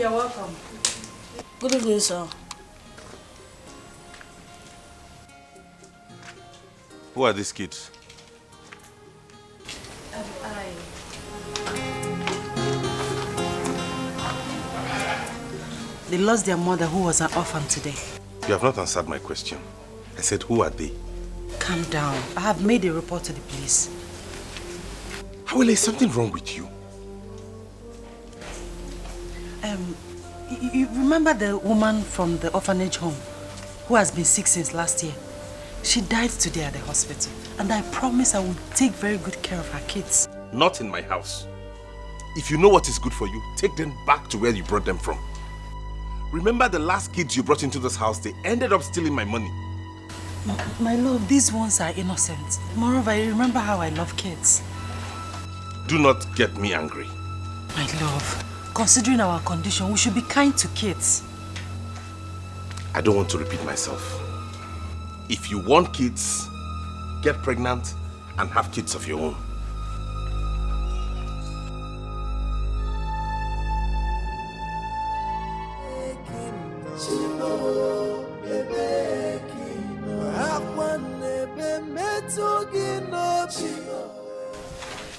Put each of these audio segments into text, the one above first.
you're welcome. Good evening, sir. Who are these kids? They lost their mother who was an orphan today. You have not answered my question. I said, who are they? Calm down. I have made a report to the police. Hawele, is something wrong with you? You remember the woman from the orphanage home who has been sick since last year? She died today at the hospital. And I promise I will take very good care of her kids. Not in my house. If you know what is good for you, take them back to where you brought them from. Remember the last kids you brought into this house, they ended up stealing my money. My love, these ones are innocent. Moreover, I remember how I love kids. Do not get me angry. My love, considering our condition, we should be kind to kids. I don't want to repeat myself. If you want kids, get pregnant and have kids of your own.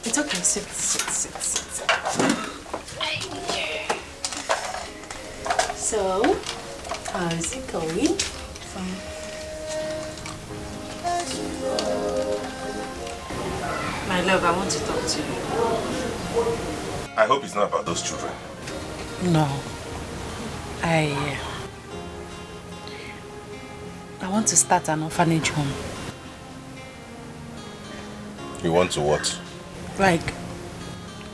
It's okay, sit. So, how is it going? Fine. My love, I want to talk to you. I hope it's not about those children. No. I want to start an orphanage home. You want to what? Like,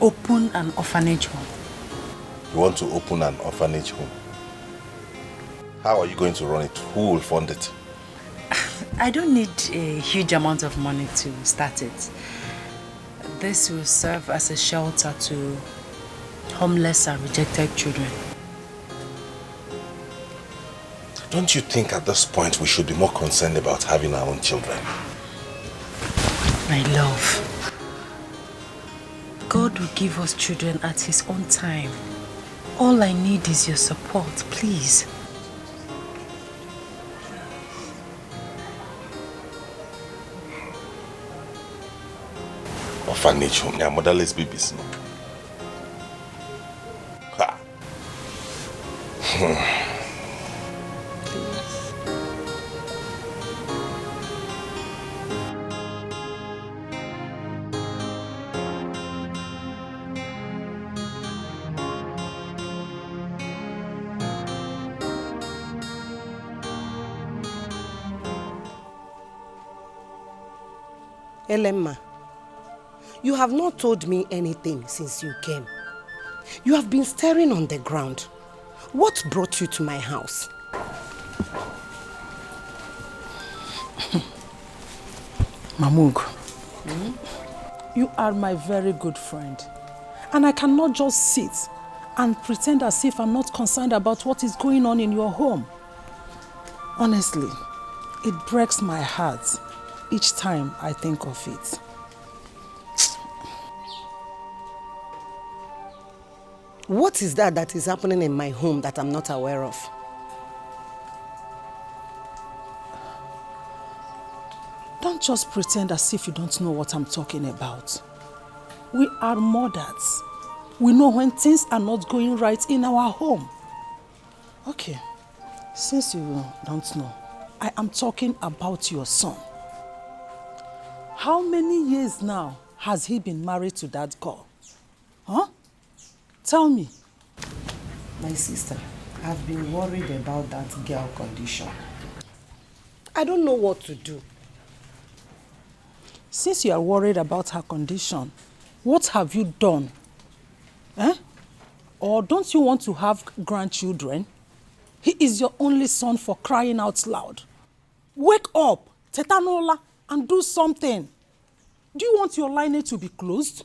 open an orphanage home. You want to open an orphanage home? How are you going to run it? Who will fund it? I don't need a huge amount of money to start it. This will serve as a shelter to homeless and rejected children. Don't you think at this point we should be more concerned about having our own children? My love, God will give us children at His own time. All I need is your support, please. Orphanage home, yeah, motherless babies. No? Ha. Elemma, you have not told me anything since you came. You have been staring on the ground. What brought you to my house? Mamug, you are my very good friend. And I cannot just sit and pretend as if I'm not concerned about what is going on in your home. Honestly, it breaks my heart each time I think of it. What is that is happening in my home that I'm not aware of? Don't just pretend as if you don't know what I'm talking about. We are mothers. We know when things are not going right in our home. Okay, since you don't know, I am talking about your son. How many years now has he been married to that girl? Huh? Tell me. My sister, I've been worried about that girl condition. I don't know what to do. Since you are worried about her condition, what have you done? Eh? Or don't you want to have grandchildren? He is your only son, for crying out loud. Wake up, Tetanola, and do something. Do you want your lineage to be closed?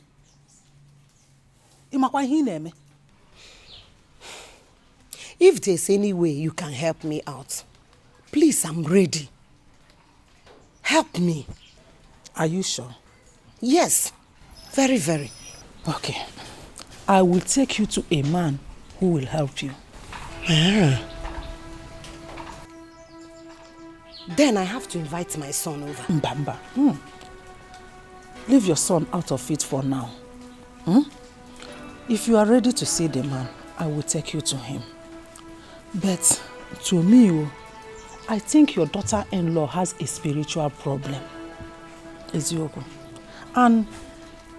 If there's any way you can help me out, please, I'm ready. Help me. Are you sure? Yes, very, very. Okay. I will take you to a man who will help you. Then I have to invite my son over. Mbamba. Leave your son out of it for now. If you are ready to see the man, I will take you to him. But to me, I think your daughter-in-law has a spiritual problem. Eziogo. And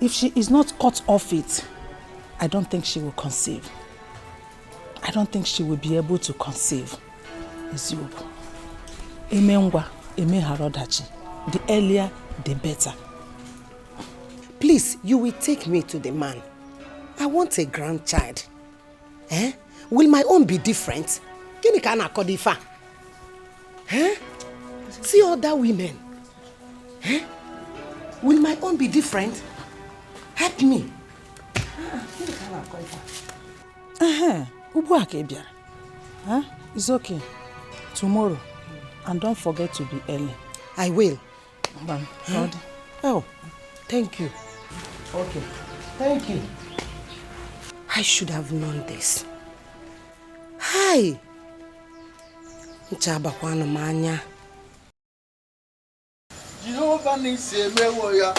if she is not cut off it, I don't think she will conceive. I don't think she will be able to conceive. Eziogo. Emengwa, emeharodachi. The earlier, the better. Please, you will take me to the man. I want a grandchild. Will my own be different? Kini kana kodifa? See other women. Will my own be different? Help me. It's okay. Tomorrow. And don't forget to be early. I will. Oh, thank you. Okay. Thank you. I should have known this. Hi. Nchaba kwa manya. Jehovah nise mewo ya.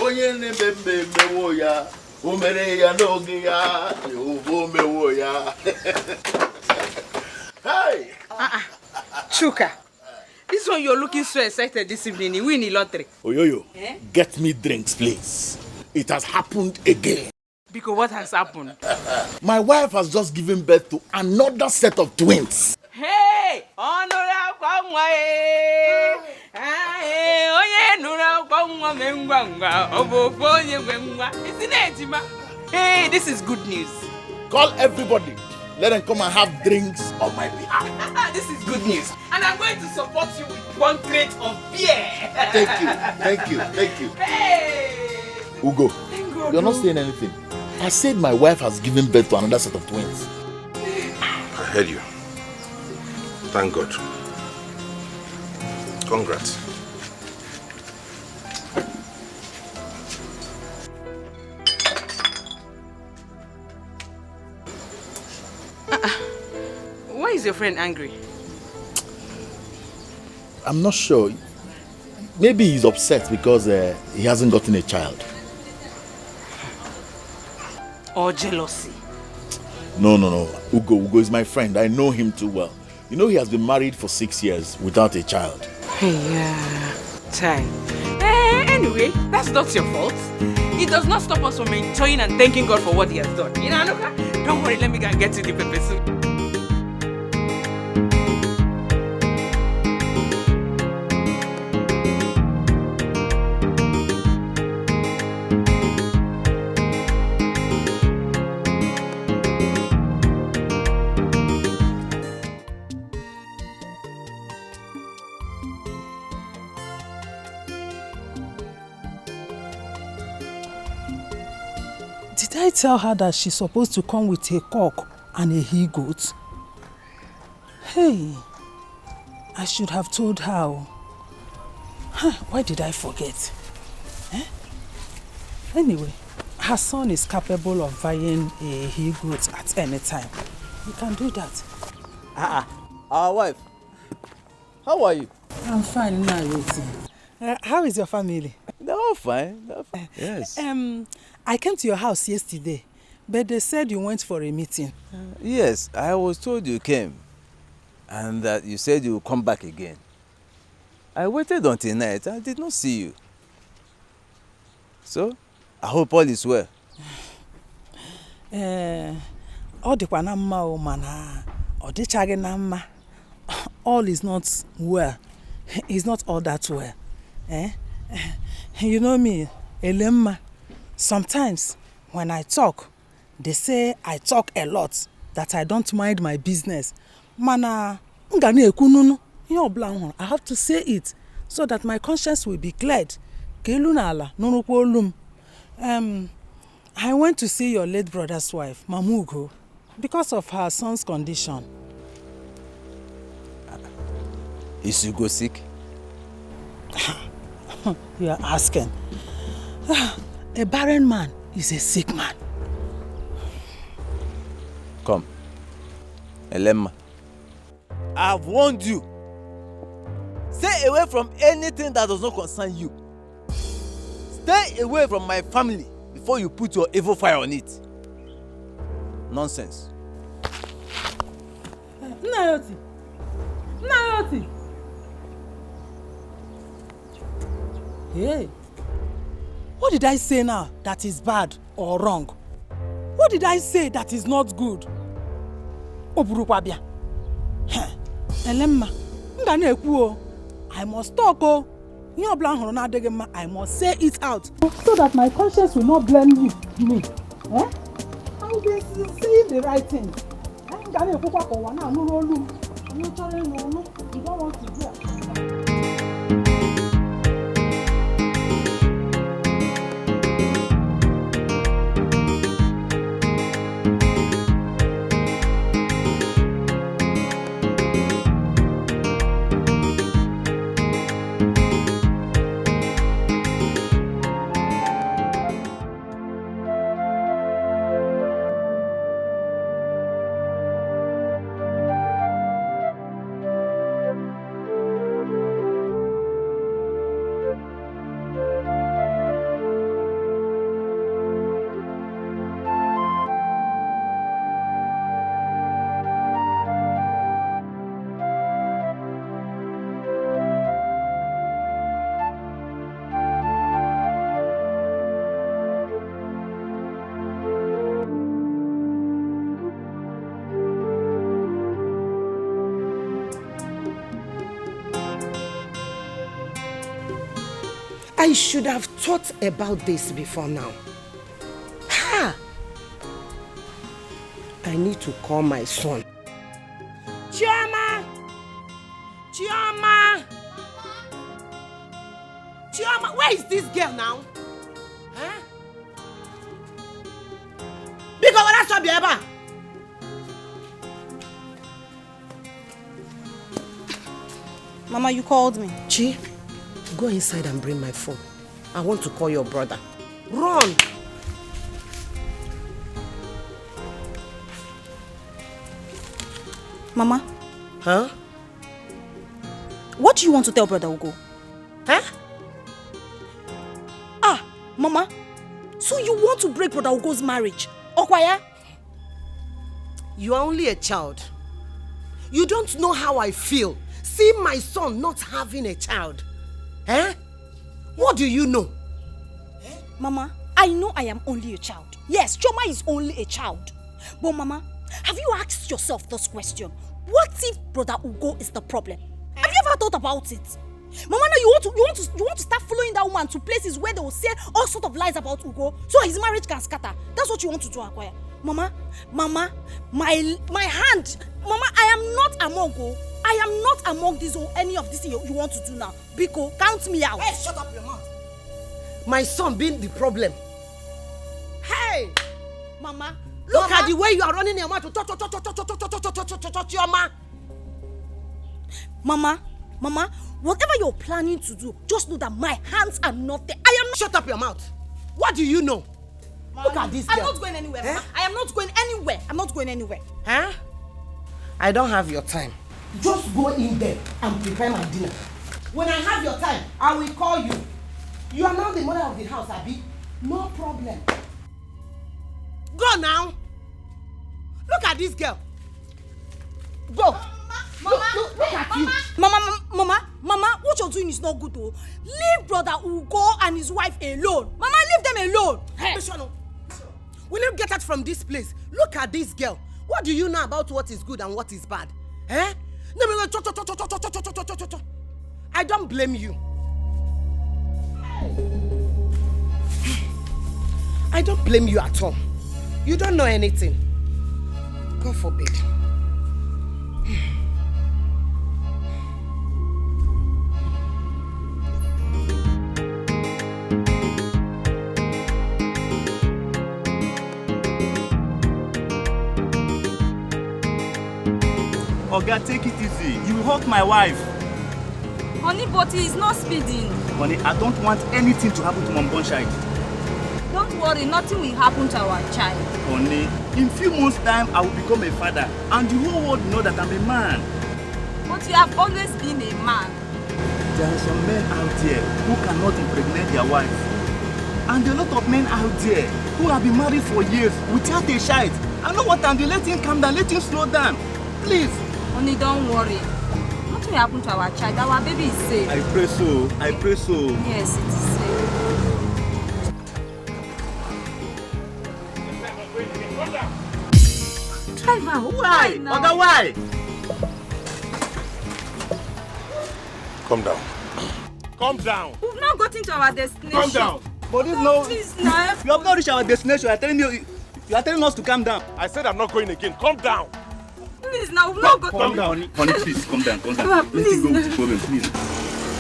Onye nebe mewo ya. Umere ya nogi ya. Jehovah mewo ya. Hi. Chuka. This one you're looking so excited this evening. You win the lottery. Oyoyo, get me drinks, please. It has happened again. Because what has happened? My wife has just given birth to another set of twins. Hey! Hey, this is good news. Call everybody. Let them come and have drinks on my behalf. This is good news. And I'm going to support you with 1 crate of beer. Thank you, thank you, thank you. Hey! Ugo, you're not saying anything. I said my wife has given birth to another set of twins. I heard you. Thank God. Congrats. Why is your friend angry? I'm not sure. Maybe he's upset because he hasn't gotten a child. Or jealousy? No. Ugo is my friend. I know him too well. You know he has been married for 6 years without a child. Yeah, time. Anyway, that's not your fault. It does not stop us from enjoying and thanking God for what he has done. You know, Anuka? Don't worry, let me go and get you the pepper soup. did I tell her that she's supposed to come with a cock and a he-goat? Hey, I should have told her. Why did I forget? Anyway, her son is capable of buying a he-goat at any time. We can do that. Our wife, how are you? I'm fine now, how is your family? They're all fine. Yes. I came to your house yesterday, but they said you went for a meeting. Yes, I was told you came and that you said you would come back again. I waited until night. I did not see you. So, I hope all is well. All is not well. It's not all that well. You know me, Elemma. Sometimes when I talk, they say I talk a lot, that I don't mind my business. I have to say it so that my conscience will be cleared. I went to see your late brother's wife, Mamugo, because of her son's condition. Is Ugo sick? You are asking. A barren man is a sick man. Come. Elemma, I've warned you. Stay away from anything that does not concern you. Stay away from my family before you put your evil fire on it. Nonsense. Nayoti. Nayoti. Hey. What did I say now that is bad or wrong? What did I say that is not good? Oburukwabia. Elemma, nga na-ekwu o. I must talk o. Ihe ọbụla hụrụ na-adịghị mma, I must say it out. So that my conscience will not blame me. I will be saying the right thing. Nga na-ekwukwa ka ụwa na-anụrụ olu m. You chọrọ ịnụ ọnụ, you don't want to hear. I should have thought about this before now. Ha! I need to call my son. Chioma! Chioma! Chioma, where is this girl now? Huh? Because that's what Biaba. Mama, you called me. Chi, go inside and bring my phone. I want to call your brother. Run! Mama? Huh? What do you want to tell Brother Ugo? Huh? Ah, Mama. So you want to break Brother Ugo's marriage? Okwaya? You are only a child. You don't know how I feel. See my son not having a child. Eh? What do you know? Mama, I know I am only a child. Yes, Choma is only a child. But Mama, have you asked yourself this question? What if Brother Ugo is the problem? Have you ever thought about it? Mama, now you want to start following that woman to places where they will say all sorts of lies about Ugo, so his marriage can scatter. That's what you want to do, Akwaya. Mama, my hand. Mama, I am not among you. I am not among this or any of this you want to do now. Biko, count me out. Hey, shut up your mouth. My son being the problem. Hey! Mama, look at the way you are running your mouth to touch your man. Mama, whatever you're planning to do, just know that my hands are not there. I am not. Shut up your mouth. What do you know? Mama, look at this girl. I'm not going anywhere, Mama. I am not going anywhere. I'm not going anywhere. Huh? I don't have your time. Just go in there and prepare my dinner. When I have your time, I will call you. You are now the mother of the house, Abi. No problem. Go now. Look at this girl. Go. Look at you. Mama, what you're doing is not good though. Leave Brother Ugo and his wife alone. Mama, leave them alone. Hey. Will you get out from this place? Look at this girl. What do you know about what is good and what is bad? Eh? No. I don't blame you. I don't blame you at all. You don't know anything. God forbid. Oga, take it easy. You hurt my wife. Honey, but he is not speeding. Honey, I don't want anything to happen to Mom Bonshide. Don't worry, nothing will happen to our child. Honey, in few months' time, I will become a father, and the whole world know that I'm a man. But you have always been a man. There are some men out there who cannot impregnate their wives. And there are a lot of men out there who have been married for years without a child. I know what I'm doing. Let him calm down. Let him slow down. Please. Honey, don't worry. Nothing will happen to our child. Our baby is safe. I pray so. I pray so. Yes, it is safe. Driver, Why? Oga, why? Calm down. Calm down. We've not gotten to our destination. Calm down. But this no. Please, now. You have not reached our destination. You are telling us to calm down. I said I'm not going again. Calm down. Please, now we've not gotten. Calm down, honey. Please, calm down. Calm down. Papa, Let please, him go with the problem, please.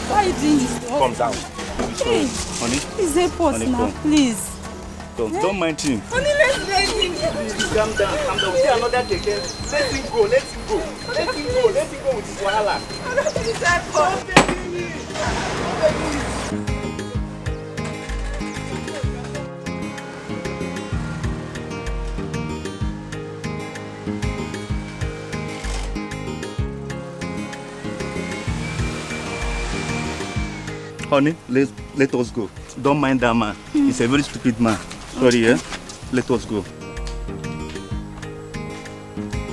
Why are you doing this to us? Calm down. Please, Honey, please help us Honey, now, come. please. don't mind him. Honey, let's let him. Please, calm down. Calm down. We see another keke. Let him go. Let him go. Let him go. Let him go with his wahala. Please help us. Honey, let us go. Don't mind that man. He's a very stupid man. Sorry, yeah? Let us go.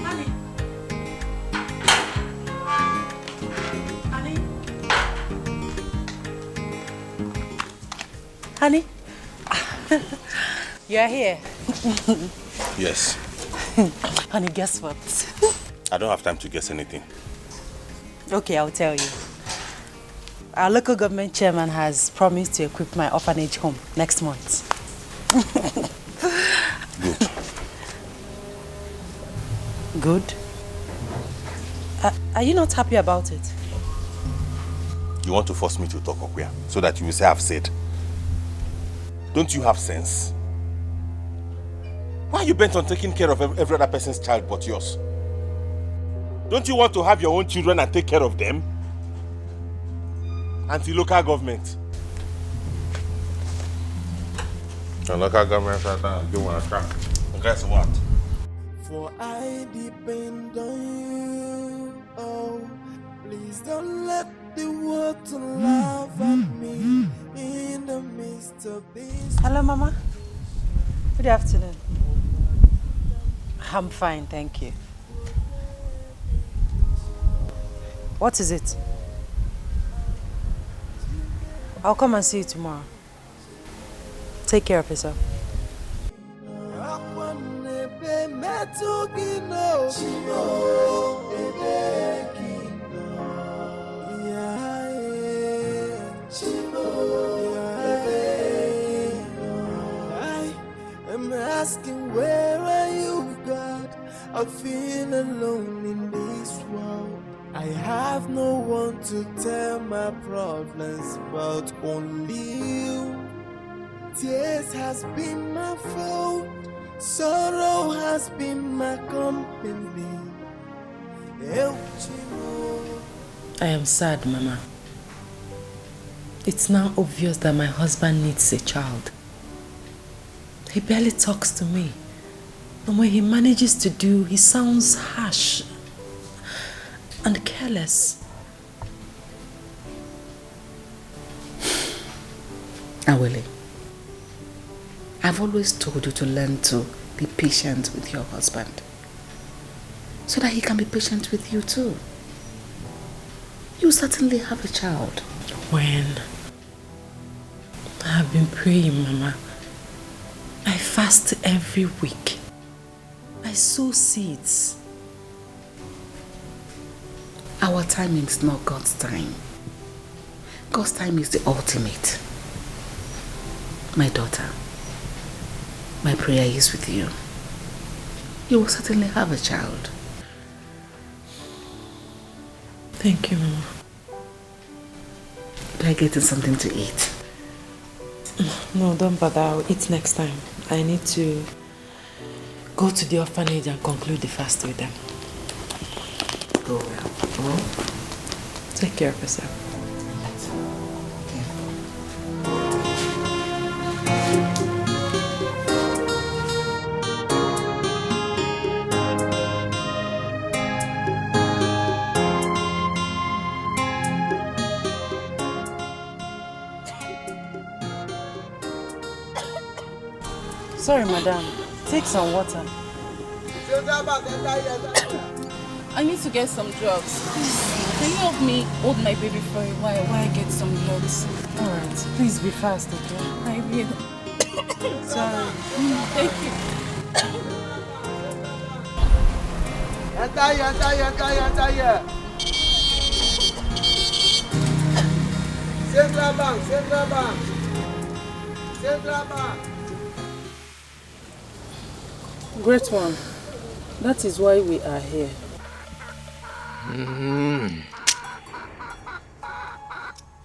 Honey. Honey. Honey. You're here. Yes. Honey, guess what? I don't have time to guess anything. Okay, I'll tell you. Our local government chairman has promised to equip my orphanage home next month. Good. Good? Are you not happy about it? You want to force me to talk, Okuya, so that you will say I've said. Don't you have sense? Why are you bent on taking care of every other person's child but yours? Don't you want to have your own children and take care of them? Anti-local government. The local government do want to try. Guess what? For I depend on you. Oh, please don't let the water laugh at me in the midst of this. Hello, Mama. Good afternoon. I'm fine, thank you. What is it? I'll come and see you tomorrow. Take care of yourself. I'm asking, where are you, God? I feel alone in this world. I have no one to tell my problems but only you. Tears has been my fault, sorrow has been my company. I am sad, Mama. It's now obvious that my husband needs a child. He barely talks to me. And when he manages to do, he sounds harsh and careless. Awele, I've always told you to learn to be patient with your husband, so that he can be patient with you too. You certainly have a child. When? I've been praying, Mama. I fast every week. I sow seeds. Our timing is not God's time. God's time is the ultimate. My daughter, my prayer is with you. You will certainly have a child. Thank you, Mama. Are you getting something to eat? No, don't bother. I'll eat next time. I need to go to the orphanage and conclude the fast with them. Go well. Take care of yourself. Sorry, madam. Take some water. I need to get some drugs. Please, can you help me hold my baby for a while I get some drugs? Alright, please be fast, okay? I will. Sorry. Thank you. Central Bank, Central Bank, Central Bank. Great one. That is why we are here.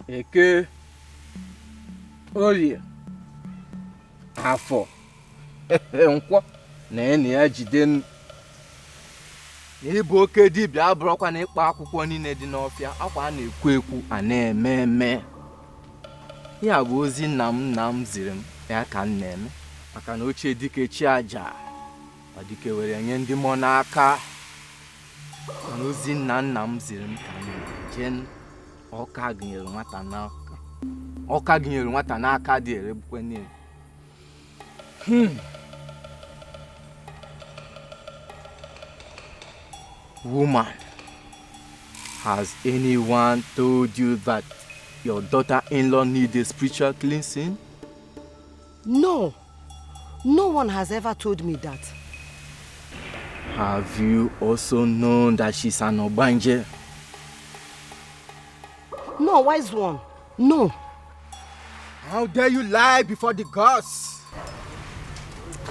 Eke, Orie, Afọ, Nkwọ, na enyi ya Jidenu. Ịbụ oke dibịa abụrụkwa na ịkpa akwụkwọ niile dị n'ọfịa, akwa a na-ekwu ekwu a na-eme eme. Ya bụ ozi nna m ziri m ya ka m na-eme maka na ochie dike chi aja ọ dike were nye ndị mmụọ n'aka. Na ozi nna m ziri m ka m na-eje ọka gụnyere nwata n'aka dị eregbukwe niile. Woman, has anyone told you that your daughter-in-law needs a spiritual cleansing? No. No one has ever told me that. Have you also known that she's an Obanje? No, wise one. No. How dare you lie before the gods?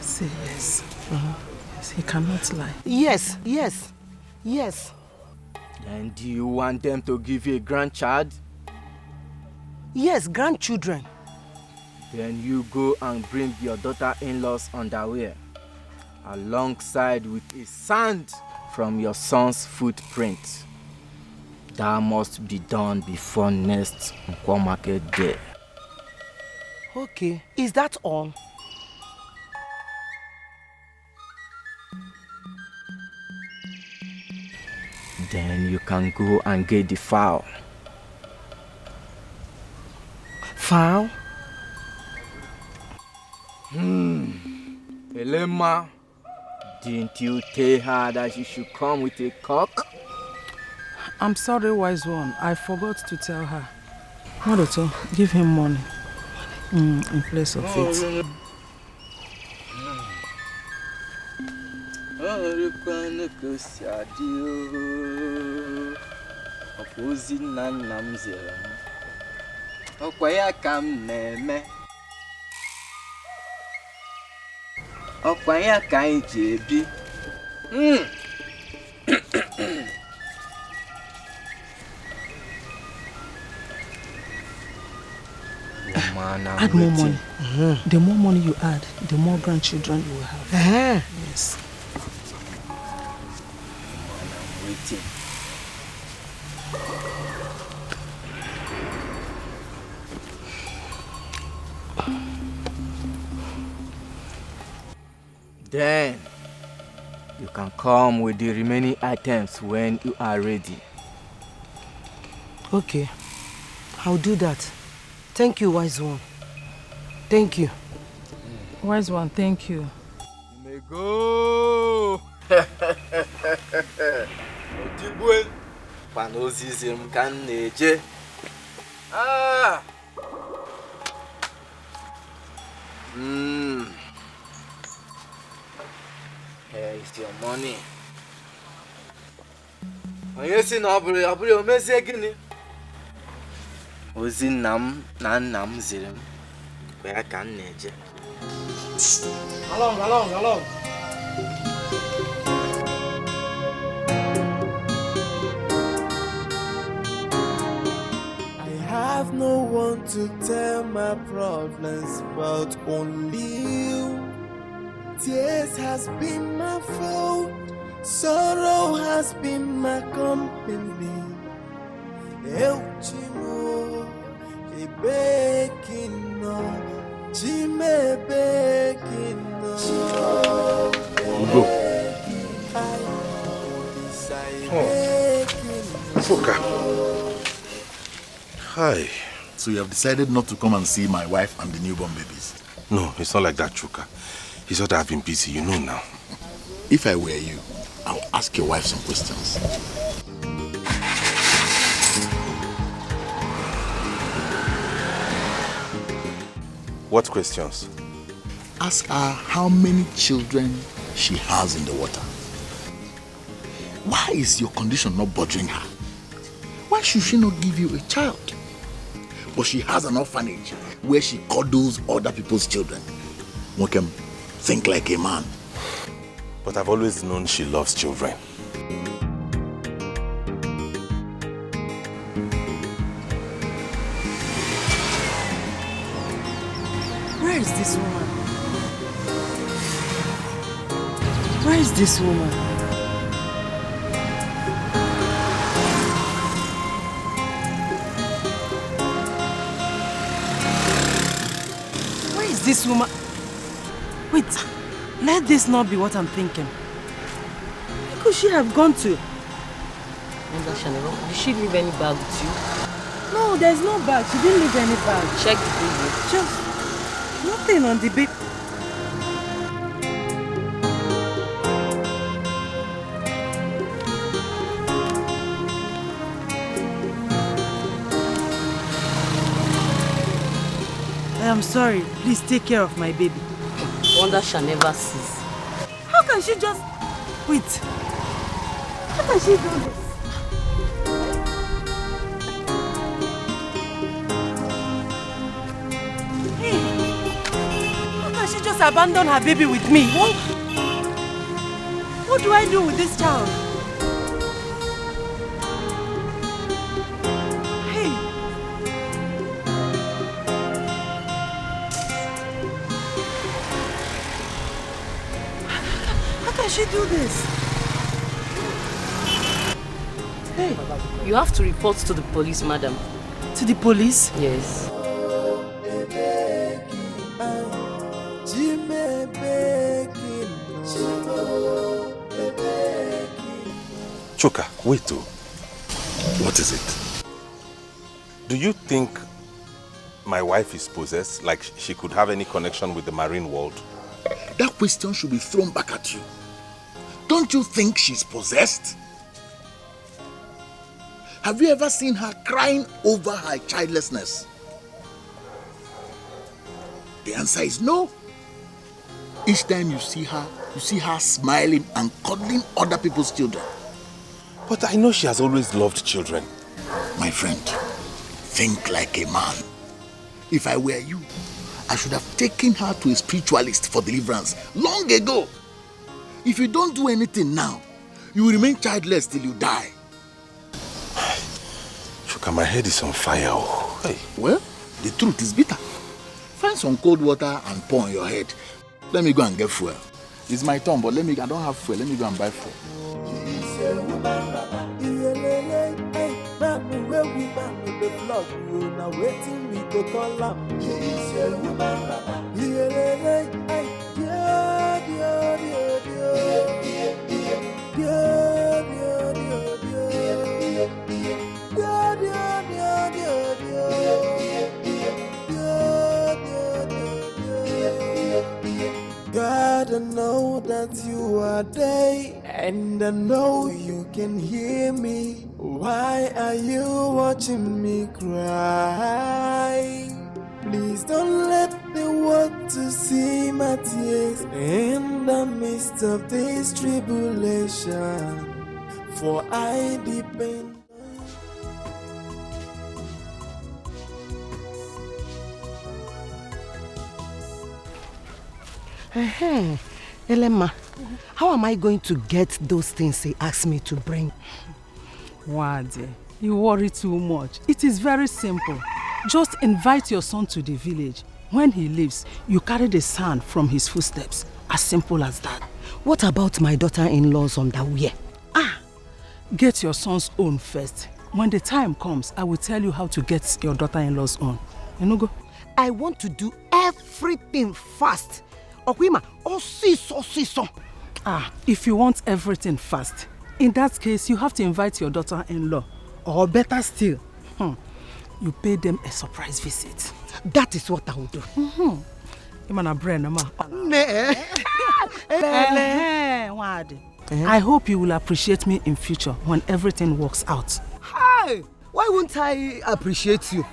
Say yes. Yes, he cannot lie. Yes, yes, yes. Then do you want them to give you a grandchild? Yes, grandchildren. Then you go and bring your daughter-in-law's underwear alongside with a sand from your son's footprint. That must be done before next Nkwo market day. Okay, is that all? Then you can go and get the fowl. Fowl? Elema, didn't you tell her that she should come with a cock? I'm sorry, wise one. I forgot to tell her. Maroto, give him money. In place of it. Add more money. The more money you add, the more grandchildren you will have. Yes. I'm waiting. Then you can come with the remaining items when you are ready. Okay, I'll do that. Thank you, wise one. Thank you. Wise one, thank you. You may go. Otibwe, panozizim kan neje. Here is your money. Onye si na ọbụrụ o mezie gịnị? Ozi nna m ziri m kwa ya ka m na-eje. Along. I have no one to tell my problems but only you. Tears has been my fault, sorrow has been my company. Eu chimo, e begging no, chime begging no. Fuka. Hi. So you have decided not to come and see my wife and the newborn babies? No, it's not like that, Chuka. It's not that I've been busy, you know now. If I were you, I'll ask your wife some questions. What questions? Ask her how many children she has in the water. Why is your condition not bothering her? Why should she not give you a child? But she has an orphanage where she cuddles other people's children. Mokem, think like a man. But I've always known she loves children. Where is this woman? Where is this woman? Where is this woman? Wait, let this not be what I'm thinking. Where could she have gone to? Did she leave any bag with you? No, there's no bag. She didn't leave any bag. Check the baby. Just nothing on the baby. I am sorry. Please take care of my baby. Wonder shall never cease. How can she just... Wait. How can she do this? Hey. How can she just abandon her baby with me? What do I do with this child? How can she do this? Hey, you have to report to the police, madam. To the police? Yes. Choka, wait too. What is it? Do you think my wife is possessed? Like she could have any connection with the marine world? That question should be thrown back at you. Don't you think she's possessed? Have you ever seen her crying over her childlessness? The answer is no. Each time you see her smiling and cuddling other people's children. But I know she has always loved children. My friend, think like a man. If I were you, I should have taken her to a spiritualist for deliverance long ago. If you don't do anything now, you will remain childless till you die. Choka, my head is on fire. Oh. Hey. Well, the truth is bitter. Find some cold water and pour on your head. Let me go and get fuel. It's my turn, but I don't have fuel. Let me go and buy fuel. God, I know that you are there, and I know you can hear me. Why are you watching me cry? Please don't let the world to see my tears in the midst of this tribulation, for I depend. Elema, how am I going to get those things he asked me to bring? Wade, you worry too much. It is very simple. Just invite your son to the village. When he leaves, you carry the sand from his footsteps. As simple as that. What about my daughter-in-law's underwear? Get your son's own first. When the time comes, I will tell you how to get your daughter-in-law's own. You know, go. I want to do everything fast. Okwima, so. If you want everything fast, in that case, you have to invite your daughter-in-law. Or better still, you pay them a surprise visit. That is what I will do. Imana Barrenness. I hope you will appreciate me in future when everything works out. Hi! Why won't I appreciate you?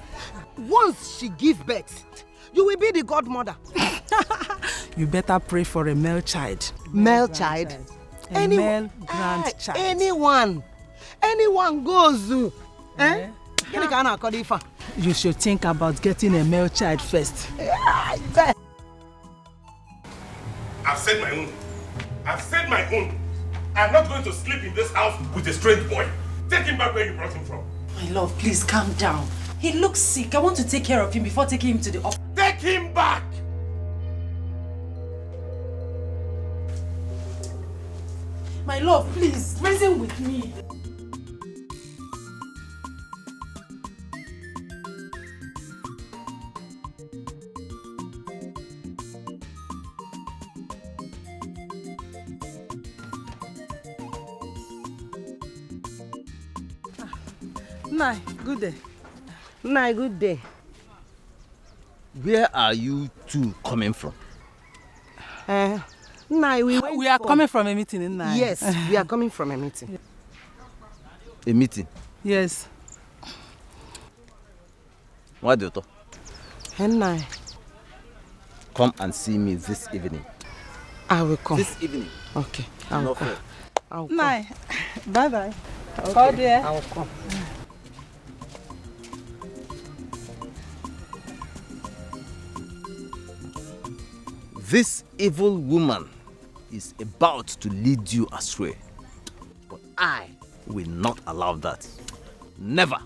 Once she gives birth, you will be the godmother. You better pray for a male child. Male child? Male grandchild. Anyone goes. Eh? You should think about getting a male child first. I've said my own. I'm not going to sleep in this house with a strange boy. Take him back where you brought him from. My love, please calm down. He looks sick. I want to take care of him before taking him to the office. Take him back! My love, please, reason with me. Nai, good day. Nai, good day. Where are you two coming from? Nai, we are coming from a meeting in Nai. Yes, we are coming from a meeting. A meeting? Yes. What do you talk? Nai. Come and see me this evening. I will come. This evening? Okay, I will come. Nai, bye-bye. Okay, Call there. I will come. This evil woman is about to lead you astray. But I will not allow that. Never.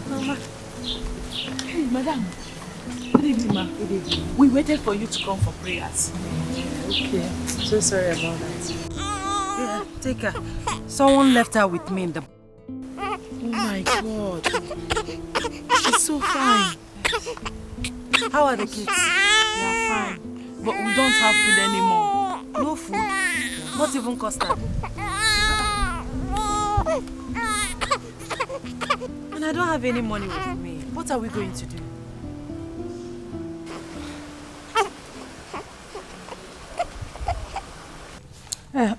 Mama. Hey, madam. Good evening, ma. Good evening. We waited for you to come for prayers. Okay, so sorry about that. Yeah, take her. Someone left her with me in the... Oh my God. She's so fine. How are the kids? They are fine. But we don't have food anymore. No food? What even custard? And I don't have any money with me. What are we going to do?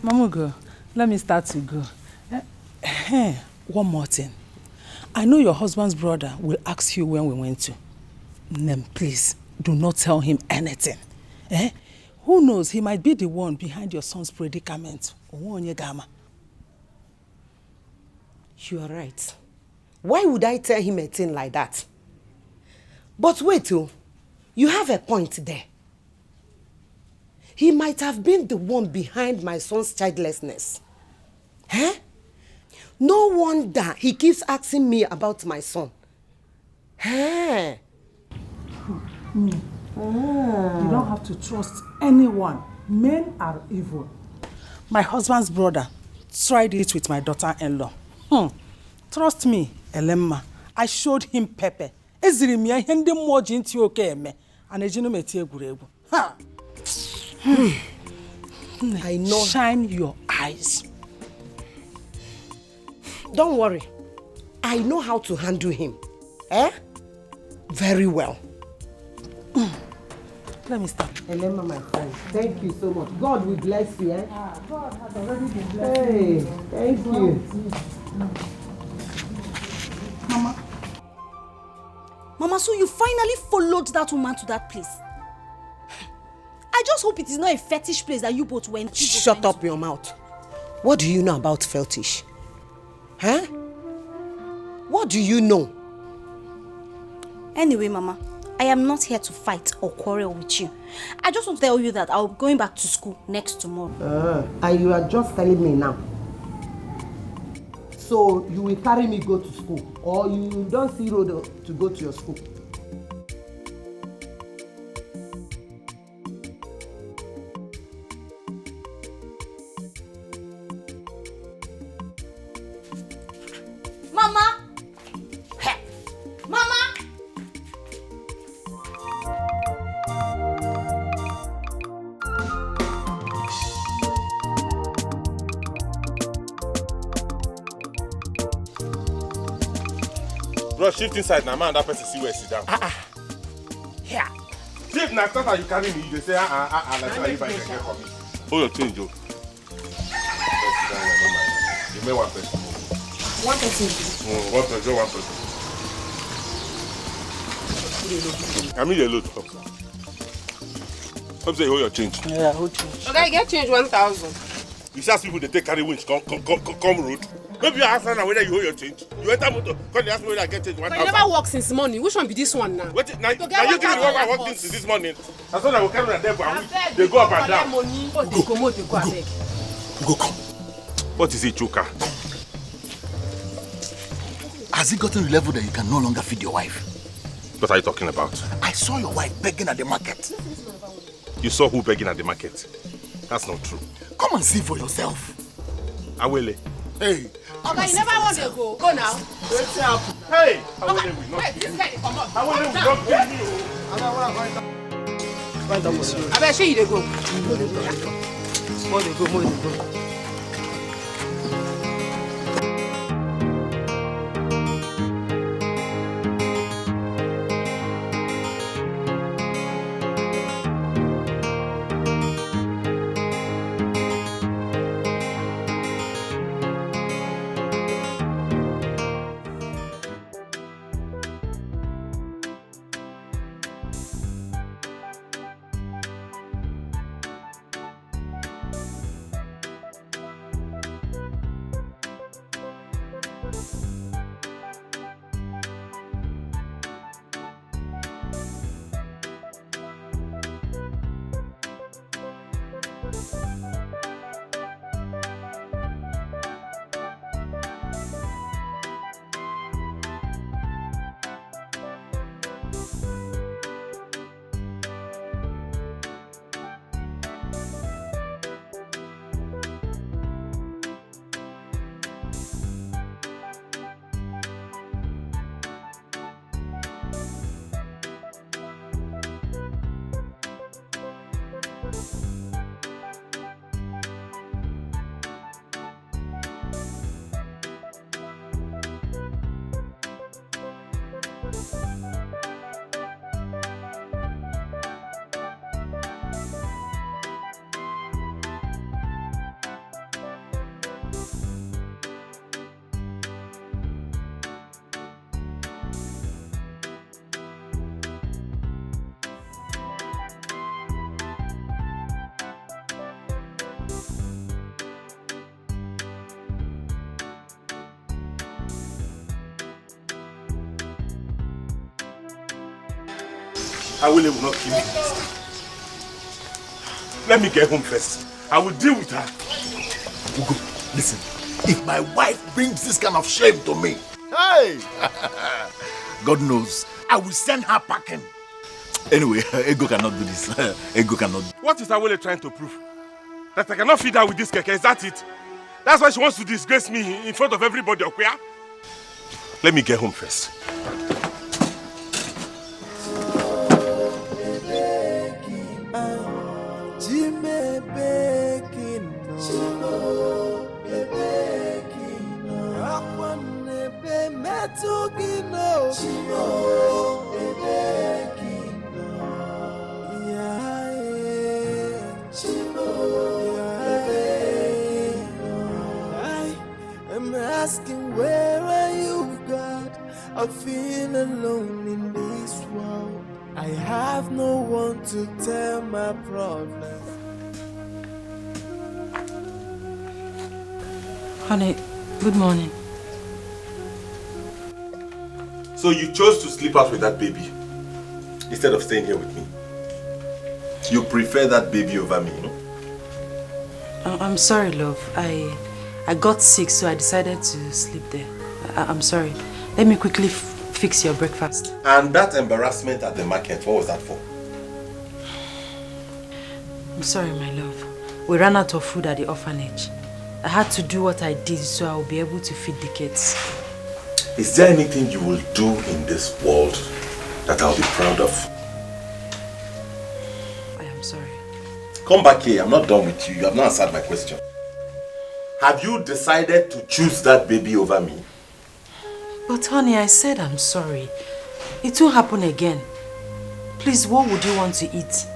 Mama, go. Let me start to go. One more thing. I know your husband's brother will ask you when we went to. Then please, do not tell him anything. Who knows, he might be the one behind your son's predicament. You are right. Why would I tell him a thing like that? But wait, you have a point there. He might have been the one behind my son's childlessness. No wonder he keeps asking me about my son. You don't have to trust anyone. Men are evil. My husband's brother tried it with my daughter-in-law. Trust me, Elemma. I showed him pepper. I know. Shine your eyes. Don't worry. I know how to handle him. Very well. Let me start. Elena, my friend, thank you so much. God will bless you. God has already been blessing. Hey, thank you. Mama, so you finally followed that woman to that place. I just hope it is not a fetish place that you both went to. Shut up your mouth. What do you know about fetish? What do you know? Anyway, Mama, I am not here to fight or quarrel with you. I just want to tell you that I'll be going back to school next tomorrow. And you are just telling me now. So you will carry me go to school, or you don't see road to go to your school? Mama! Hey. Mama! Bro, shift inside now, man. That person see where sit down. Here. Shift now, after you carry me, you say, that's why you buy the for me. Hold your change, Joe. You may one person. One person. One person. I mean, you load. Come say, hold your change. Yeah, hold change. Okay, get change 1,000. You see, as people they take carry winch, come road. Maybe you ask now whether you hold your change. You enter motor, come ask me whether I get change 1,000. But you never work since morning. Which one be this one now? Wait, now you give me one work since this morning. As soon as I will carry them and they go up and down. Go, come. What is it, Chuka? Has it gotten to the level that you can no longer feed your wife? What are you talking about? I saw your wife begging at the market. You saw who begging at the market? That's not true. Come and see for yourself. Awele. Hey. Okay, you never want to go. Go now. Hey! Awele will not kill me. Awele will not kill me. I bet you they go. More they go. Awele will not kill me. Let me get home first. I will deal with her. Ugo, listen. If my wife brings this kind of shame to me, hey! God knows, I will send her packing. Anyway, Ego cannot do this. Ego cannot do. What is Awele trying to prove? That I cannot feed her with this keke, is that it? That's why she wants to disgrace me in front of everybody, okay? Let me get home first. I'm asking, where are you, God? I feel alone in this world. I have no one to tell my problems. Honey, good morning. So you chose to sleep out with that baby instead of staying here with me? You prefer that baby over me, no? I'm sorry, love. I got sick, so I decided to sleep there. I'm sorry. Let me quickly fix your breakfast. And that embarrassment at the market, what was that for? I'm sorry, my love. We ran out of food at the orphanage. I had to do what I did so I will be able to feed the kids. Is there anything you will do in this world that I'll be proud of? I am sorry. Come back here. I'm not done with you. You have not answered my question. Have you decided to choose that baby over me? But honey, I said I'm sorry. It won't happen again. Please, what would you want to eat?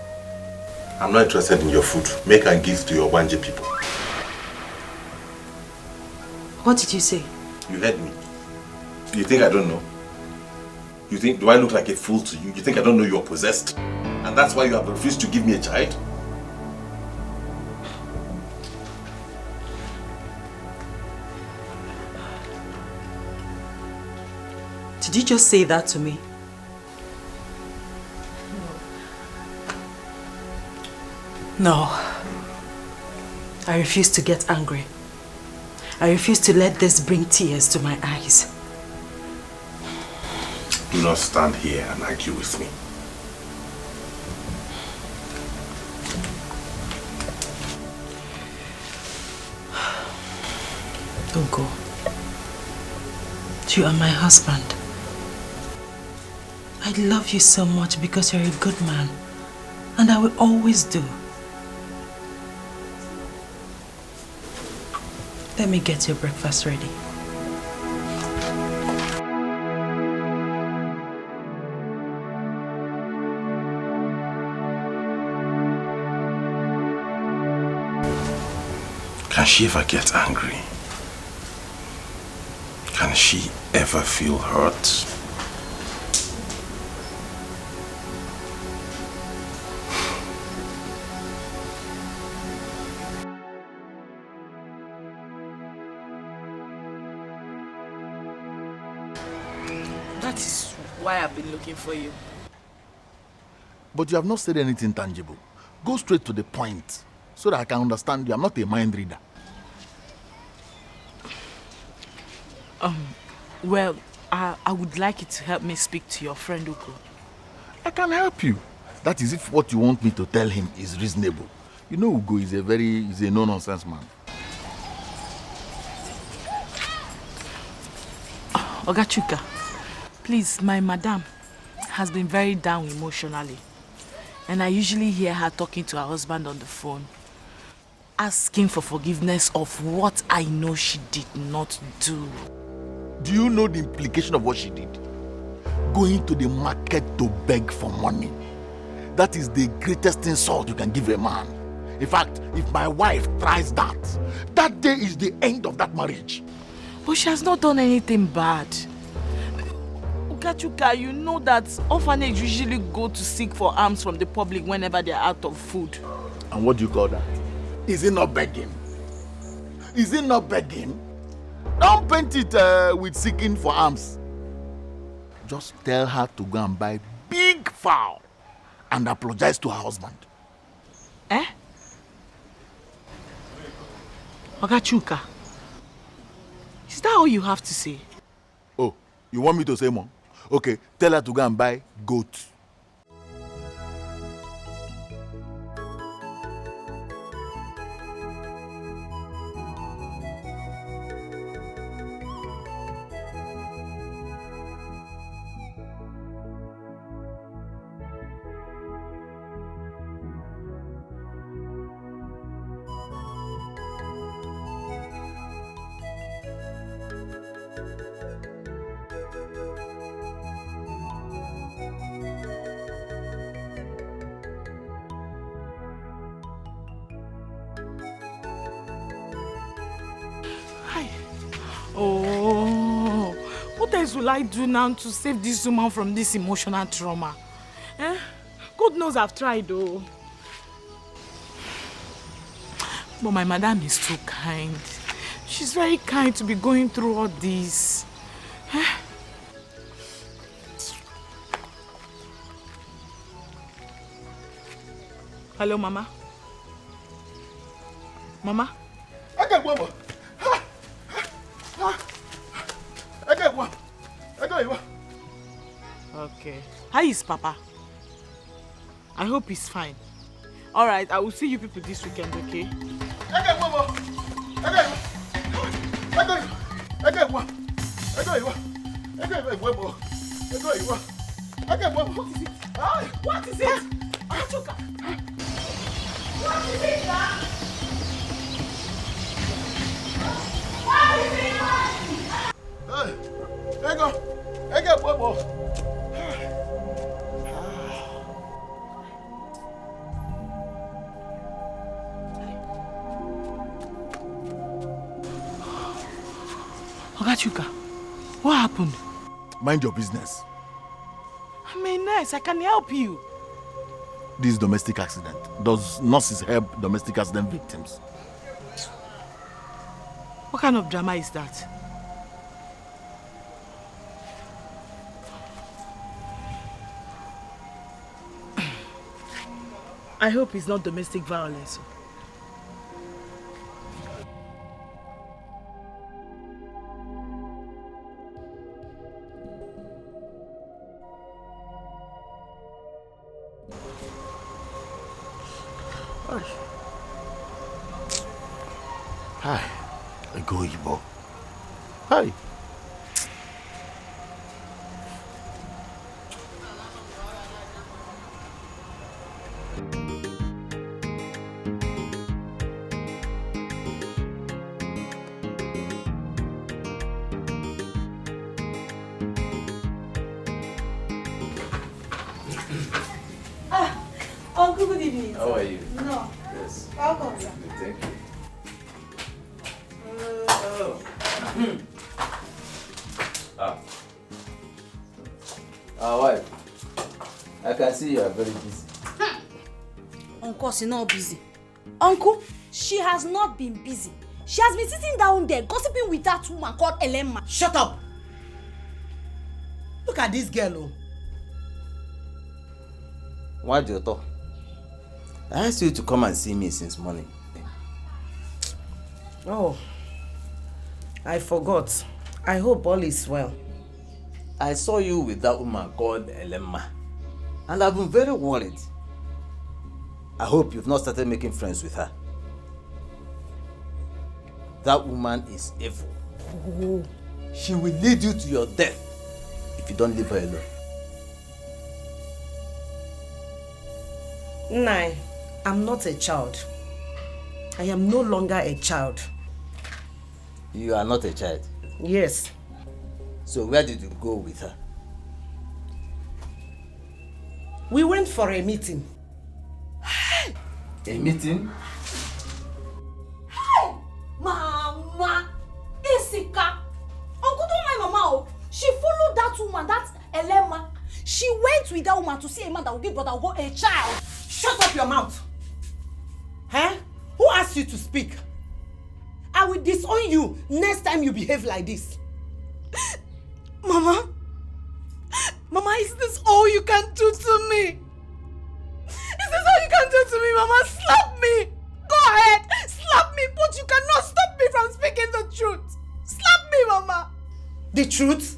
I'm not interested in your food. Make and give to your Wanje people. What did you say? You heard me. You think I don't know? You think, do I look like a fool to you? You think I don't know you're possessed? And that's why you have refused to give me a child? Did you just say that to me? No. I refuse to get angry. I refuse to let this bring tears to my eyes. Do not stand here and argue with me. Don't go. You are my husband. I love you so much because you're a good man. And I will always do. Let me get your breakfast ready. Can she ever get angry? Can she ever feel hurt? That is why I've been looking for you. But you have not said anything tangible. Go straight to the point so that I can understand you. I'm not a mind reader. Well, I would like you to help me speak to your friend Uko. I can help you. That is if what you want me to tell him is reasonable. You know Ugo is a no-nonsense man. Ogachuka, please, my madam has been very down emotionally. And I usually hear her talking to her husband on the phone, asking for forgiveness of what I know she did not do. Do you know the implication of what she did? Going to the market to beg for money. That is the greatest insult you can give a man. In fact, if my wife tries that, that day is the end of that marriage. But she has not done anything bad. Ogachuka, you know that orphanage usually go to seek for alms from the public whenever they are out of food. And what do you call that? Is it not begging? Is it not begging? Don't paint it with seeking for alms. Just tell her to go and buy big fowl and apologize to her husband. Eh? Ogachuka, is that all you have to say? Oh, you want me to say more? Okay, tell her to go and buy goat. Oh, what else will I do now to save this woman from this emotional trauma? Eh? God knows I've tried though. But my madam is too kind. She's very kind to be going through all this. Eh? Hello, Mama? Mama? I got one more. Okay. How is Papa? I hope he's fine. Alright, I will see you people this weekend, okay? I got one more. What is it? Achuka! What is it, Ma? What is it, Ma? Hey. Ego, Bobo. Ogachuka, what happened? Mind your business. I'm a nurse, I can help you. This is domestic accident. Does nurses help domestic accident victims? What kind of drama is that? I hope it's not domestic violence. Hi, Ego Ibo. Hi. Uncle, good evening. How are you? No. Yes. Welcome, sir. Thank you. Wife, I can see you are very busy. Uncle, she's not busy. Uncle, she has not been busy. She has been sitting down there gossiping with that woman called Elemma. Shut up! Look at this girl, oh. Why do you talk? I asked you to come and see me since morning. Oh, I forgot. I hope all is well. I saw you with that woman called Elemma, and I've been very worried. I hope you've not started making friends with her. That woman is evil. Oh. She will lead you to your death if you don't leave her alone. Nai, I'm not a child. I am no longer a child. You are not a child? Yes. So where did you go with her? We went for a meeting. A meeting? Hey! Mama! Isika! Uncle, don't mind Mama. Oh. She followed that woman, that Elemma. She went with that woman to see a man that will give Brother Ugo a child. Shut up your mouth! Huh? Who asked you to speak? I will disown you next time you behave like this. Mama? Mama, is this all you can do to me? Is this all you can do to me, Mama? Slap me! Go ahead! Slap me, but you cannot stop me from speaking the truth. Slap me, Mama! The truth?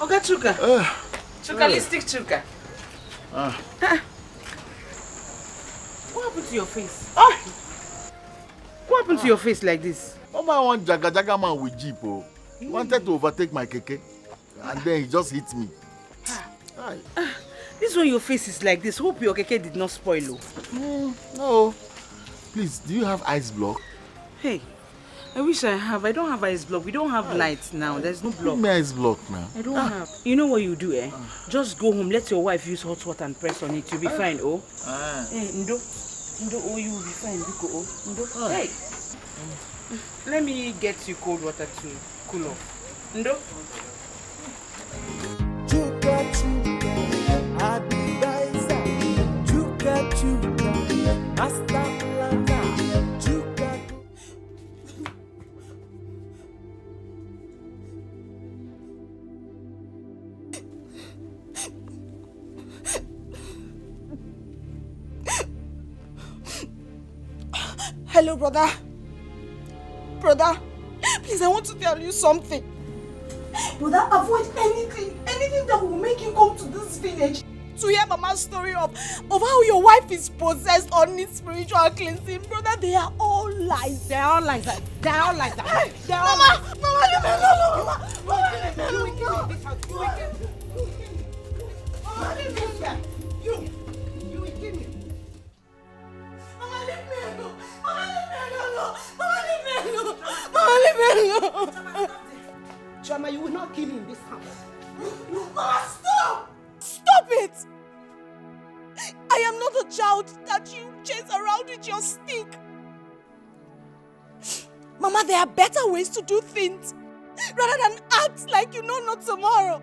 Oga Chuka. Chukalistic Chuka. What happened to your face? What happened to your face like this? Mama want jaga man with jeep. Oh. He wanted to overtake my keke. And then he just hit me. This one your face is like this. Hope your keke did not spoil. No. Please, do you have ice block? Hey, I wish I have. I don't have ice block. We don't have lights now. There's no block. Give me ice block now. I don't have. You know what you do, eh? Just go home. Let your wife use hot water and press on it. You'll be fine, oh. Hey, Ndo, oh, you will be fine. Biko, oh. Ndo, hey. Let me get you cold water to cool off. Ndo. Chuka chuka, advisor. Chuka chuka, master planner. Chuka. Hello, brother. Brother, please, I want to tell you something. Brother, avoid anything that will make you come to this village to hear Mama's story of how your wife is possessed or needs spiritual cleansing. Brother, they are all lies. They're all lies. They're all lies. They're all Mama, lies. Mama, leave me alone. Mama, You will kill me in this house. You will kill me. Mama, leave me here. You will kill me. Mama, leave me alone. Mama, leave me alone. Mama, leave me alone. Mama, leave me alone. Chioma, you will not kill me in this house. Mama, stop! Stop it! I am not a child that you chase around with your stick. Mama, there are better ways to do things rather than act like you know not tomorrow.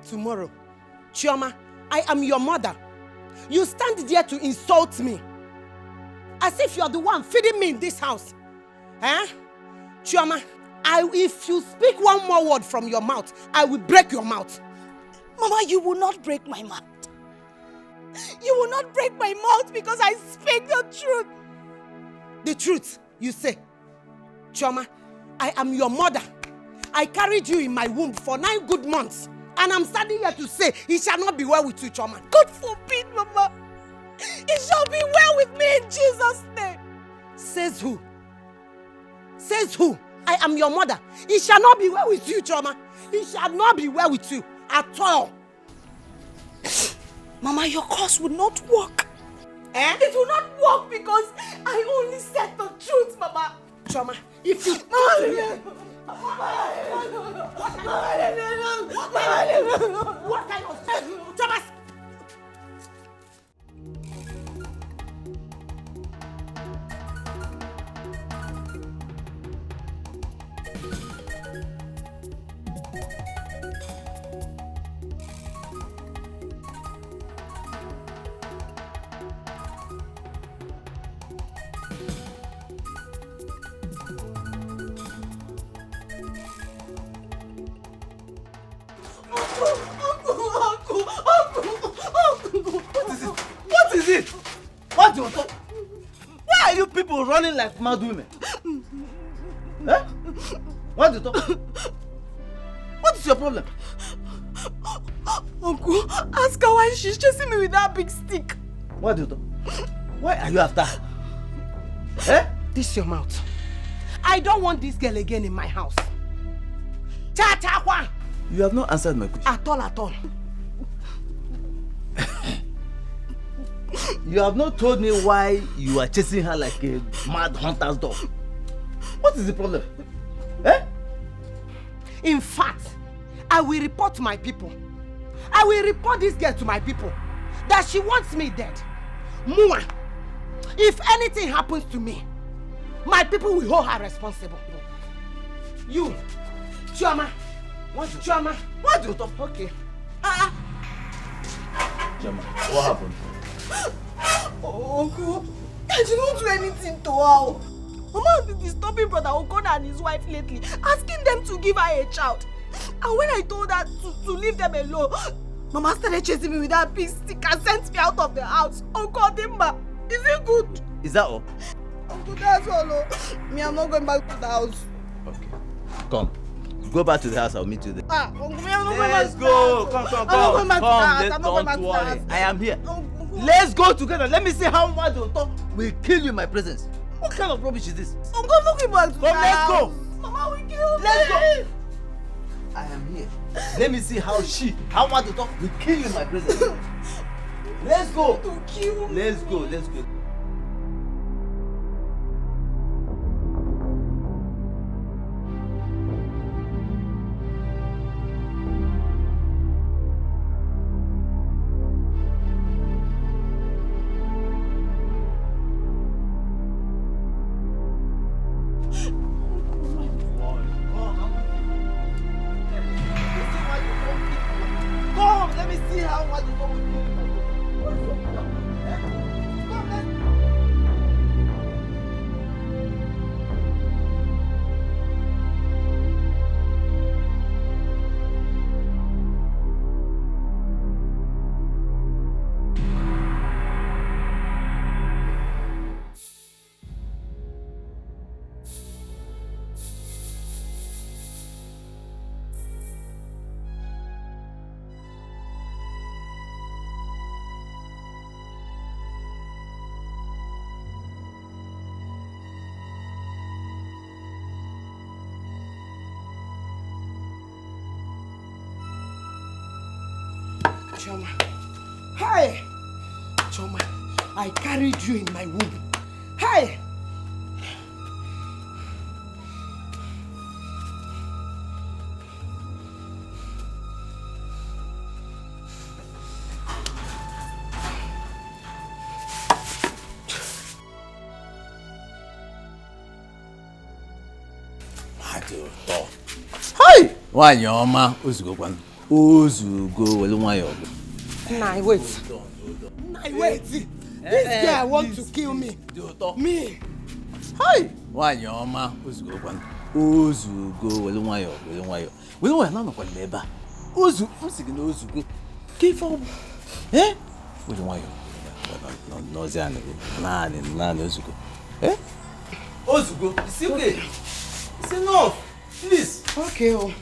Tomorrow? Chioma, I am your mother. You stand there to insult me. As if you are the one feeding me in this house. Eh? Chioma, if you speak one more word from your mouth, I will break your mouth. Mama, you will not break my mouth. You will not break my mouth because I speak the truth. The truth, you say? Chioma, I am your mother. I carried you in my womb for 9 good months. And I'm standing here to say, it shall not be well with you, Chioma. God forbid, Mama. It shall be well with me in Jesus' name. Says who? Says who? I am your mother. It shall not be well with you, Chioma. It shall not be well with you at all. Mama, your curse will not work. Eh? It will not work because I only said the truth, Mama. Chioma, if you... What kind of... Chioma! What is it? What do you talk? Why are you people running like mad women? Eh? What do you talk? What is your problem? Uncle, ask her why she's chasing me with that big stick. What do you talk? Why are you after her? Eh? This your mouth. I don't want this girl again in my house. Cha-cha-wa! You have not answered my question. At all. You have not told me why you are chasing her like a mad hunter's dog. What is the problem? Eh? In fact, I will report my people. I will report this girl to my people. That she wants me dead. Mua, if anything happens to me, my people will hold her responsible. You, Chioma. What? Chioma. What do you talk? Okay. Chioma, what happened? Oh, Uncle, I did not do anything to her. Mama has been disturbing Brother Okoda and his wife lately, asking them to give her a child. And when I told her to leave them alone, Mama started chasing me with that big stick and sent me out of the house. Uncle Dimba, is it good? Is that all? Uncle, that's all. Me, I'm not going back to the house. Okay. Come. Go back to the house, I'll meet you there. Uncle, me, I'm not going back Let's to go. the Come. house. I'm not going back to the house. I'm not going back Don't to the worry. house. I am here. Let's go together. Let me see how much you talk will kill you in my presence. What kind of rubbish is this? Uncle, I'm not going back to the house. Let's go. Mama will kill me. Let's go. I am here. Let me see how much you talk will kill you in my presence. Let's go. To kill me. Let's go. Come, let me see how much you talk will kill you in my presence. Come, let's Choma. Hey! Choma, I carried you in my womb. Hey! Hi! Why your ma? Ozugo welu nwayo. Nah, wait. Nah, wait. This girl wants to kill me. Me. Hi! Why your ma? Ozugo welu nwayo. Welu nwayo na no kwale eba. Ozu, msigi na ozugo. Kifo. Welu nwayo. No zane. Nani ozugo. Ozugo, it's okay. It's enough. Please. Okay. Oh.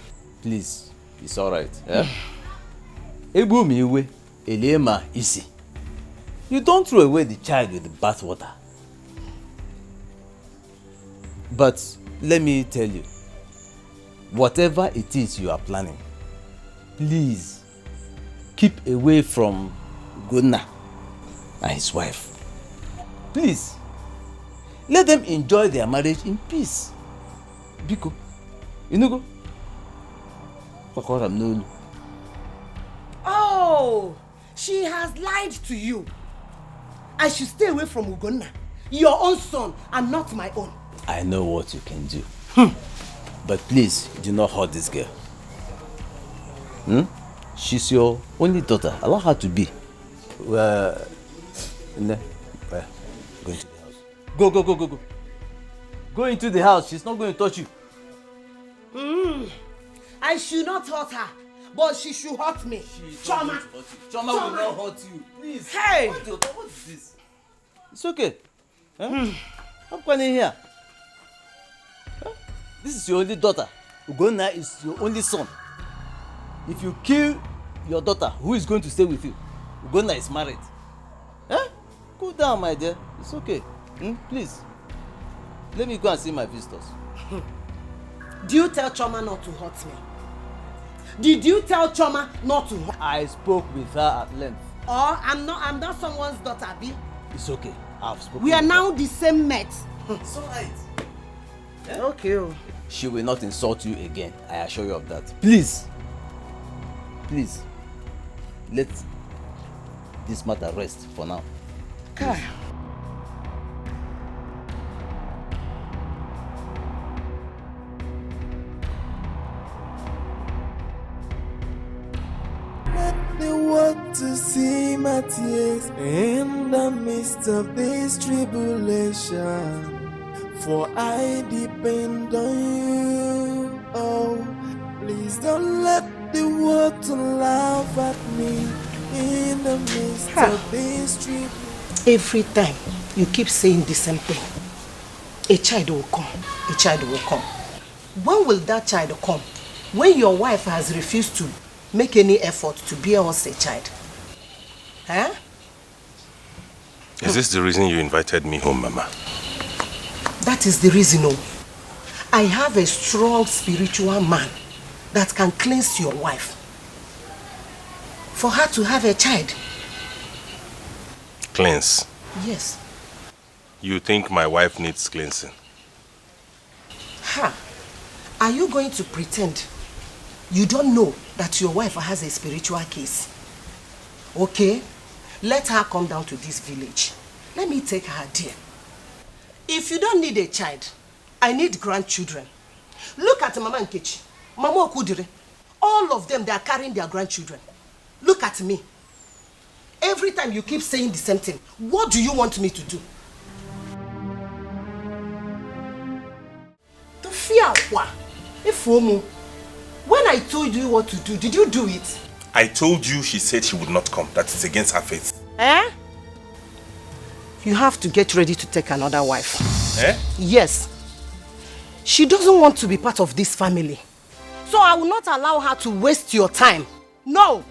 Please. It's alright. Ebu mi iwe, elema isi. You don't throw away the child with the bathwater. But let me tell you, whatever it is you are planning, please keep away from Ugonna and his wife. Please, let them enjoy their marriage in peace. Biko, you know go. Oh, she has lied to you. I should stay away from Ugonna, your own son, and not my own. I know what you can do. But please, do not hurt this girl. She's your only daughter. Allow her to be. Go into the house. Go. Go into the house. She's not going to touch you. I should not hurt her, but she should hurt me. Choma will not hurt you. Please. Hey! What is this? It's okay. I'm going in here. This is your only daughter. Ugonna is your only son. If you kill your daughter, who is going to stay with you? Ugonna is married. Cool down, my dear. It's okay. Please. Let me go and see my visitors. Do you tell Choma not to hurt me? Did you tell Choma not to hurt? I spoke with her at length. Or I'm not someone's daughter, Abi. It's okay. I've spoken. We are now the same mates. It's alright. Okay. She will not insult you again. I assure you of that. Please. Let this matter rest for now. Okay. They want to see my tears in the midst of this tribulation. For I depend on you. Oh, please don't let the world laugh at me in the midst of this tribulation. Every time you keep saying the same thing. A child will come. A child will come. When will that child come? When your wife has refused to make any effort to bear us a child. Is this the reason you invited me home, Mama? That is the reason. I have a strong spiritual man that can cleanse your wife for her to have a child. Cleanse? Yes. You think my wife needs cleansing? Are you going to pretend you don't know that your wife has a spiritual case? Okay, let her come down to this village. Let me take her there. If you don't need a child, I need grandchildren. Look at Mama Nkechi, Mama Okudire. All of them, they are carrying their grandchildren. Look at me. Every time you keep saying the same thing, what do you want me to do? To fear what? When I told you what to do, did you do it? I told you she said she would not come. That is against her faith. You have to get ready to take another wife. Yes. She doesn't want to be part of this family. So I will not allow her to waste your time. No.